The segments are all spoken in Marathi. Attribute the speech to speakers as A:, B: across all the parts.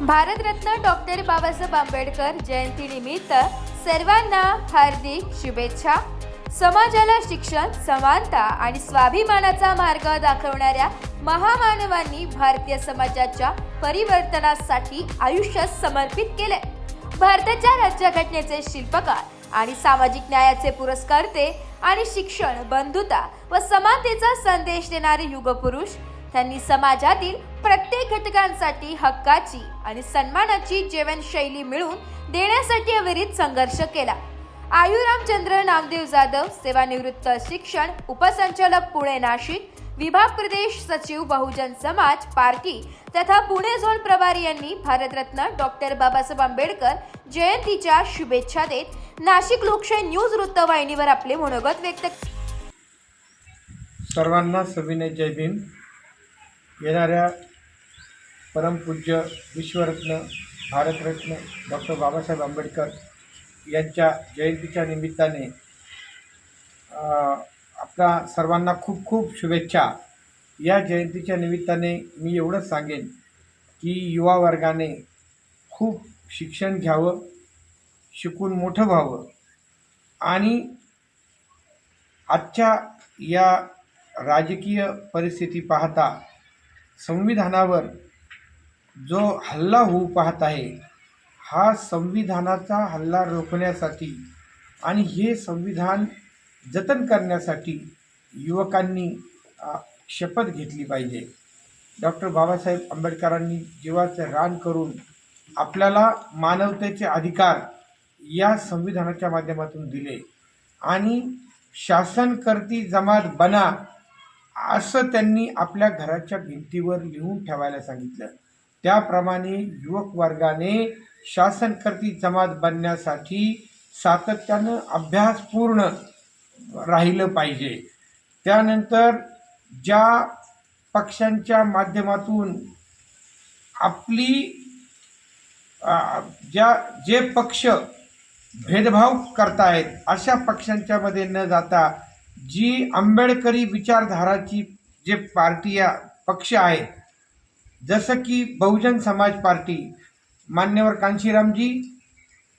A: भारतरत्न डॉक्टर बाबासाहेब आंबेडकर जयंतीनिमित्त सर्वांना हार्दिक शुभेच्छा। समाजाला शिक्षण, समानता आणि स्वाभिमानाचा मार्ग दाखवणाऱ्या महामानवांनी भारतीय समाजाच्या परिवर्तनासाठी आयुष्य समर्पित केले। भारताच्या राज्यघटनेचे शिल्पकार आणि सामाजिक न्यायाचे पुरस्कर्ते आणि शिक्षण, बंधुता व समानतेचा संदेश देणारे युगपुरुष, त्यांनी समाजातील प्रत्येक घटकांसाठी हक्काची आणि सन्मानाची जीवनशैली मिळवून देण्यासाठी अविरत संघर्ष केला। आयुरामचंद्र नामदेव जाधव, सेवानिवृत्त शिक्षण उपसंचालक, पुणे नाशिक विभाग, प्रदेश सचिव, बहुजन समाज पार्टी तथा पुणे झोन प्रभारी यांनी भारतरत्न डॉक्टर बाबासाहेब आंबेडकर जयंतीच्या शुभेच्छा देत नाशिक लोकशाही न्यूज वृत्तवाहिनीवर आपले मनोगत व्यक्त केले।
B: सर्वांना सविनय जय भीम। येणाऱ्या परमपूज्य विश्वरत्न भारतरत्न डॉक्टर बाबासाहेब आंबेडकर यांच्या जयंतीच्या निमित्ताने आपल्या सर्वांना खूप खूप शुभेच्छा। या जयंतीच्या निमित्ताने मी एवढंच सांगेन की युवा वर्गाने खूप शिक्षण घ्यावं, शिकून मोठं व्हावं आणि आजच्या या राजकीय परिस्थिती पाहता संविधानावर जो हल्ला होऊ पाहत आहे, हा संविधानाचा हल्ला रोखण्यासाठी आणि हे संविधान जतन करण्यासाठी युवकांनी शपथ घेतली पाहिजे। डॉक्टर बाबासाहेब आंबेडकरांनी जीवाचं रान करून आपल्याला मानवतेचे अधिकार या संविधानाच्या माध्यमातून दिले आणि शासनकर्ती जमात बना असं त्यांनी आपल्या घराच्या भिंतीवर लिहून ठेवायला सांगितलं। त्याप्रमाणे युवक वर्गाने शासनकर्ती जमात बनण्यासाठी सातत्यानं अभ्यासपूर्ण राहिलं पाहिजे। त्यानंतर ज्या पक्षांच्या माध्यमातून आपली जे पक्ष भेदभाव करतायत अशा पक्षांच्या मध्ये न जाता जी आंबेडकरी विचारधाराची जे पक्ष आहेत, जसं की बहुजन समाज पार्टी, मान्यवर कांशीरामजी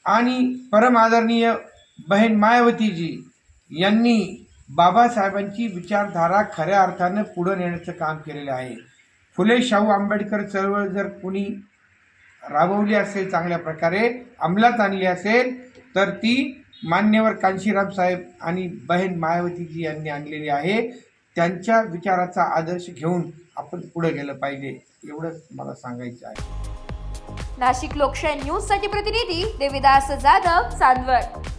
B: आणि परम आदरणीय बहीण मायावतीजी यांनी बाबासाहेबांची विचारधारा खऱ्या अर्थानं पुढे नेण्याचं काम केलेलं आहे। फुले शाहू आंबेडकर चळवळ जर कुणी राबवली असेल, चांगल्या प्रकारे अंमलात आणली असेल, तर ती मान्यवर कांशीराम साहेब आणि बहीण मायावतीजी यांनी आणलेली आहे। त्यांच्या विचाराचा आदर्श घेऊन आपण पुढे गेलं पाहिजे, एवढंच मला सांगायचं आहे।
A: नाशिक लोकशाही न्यूज साठी प्रतिनिधी देविदास जाधव, चांदवड।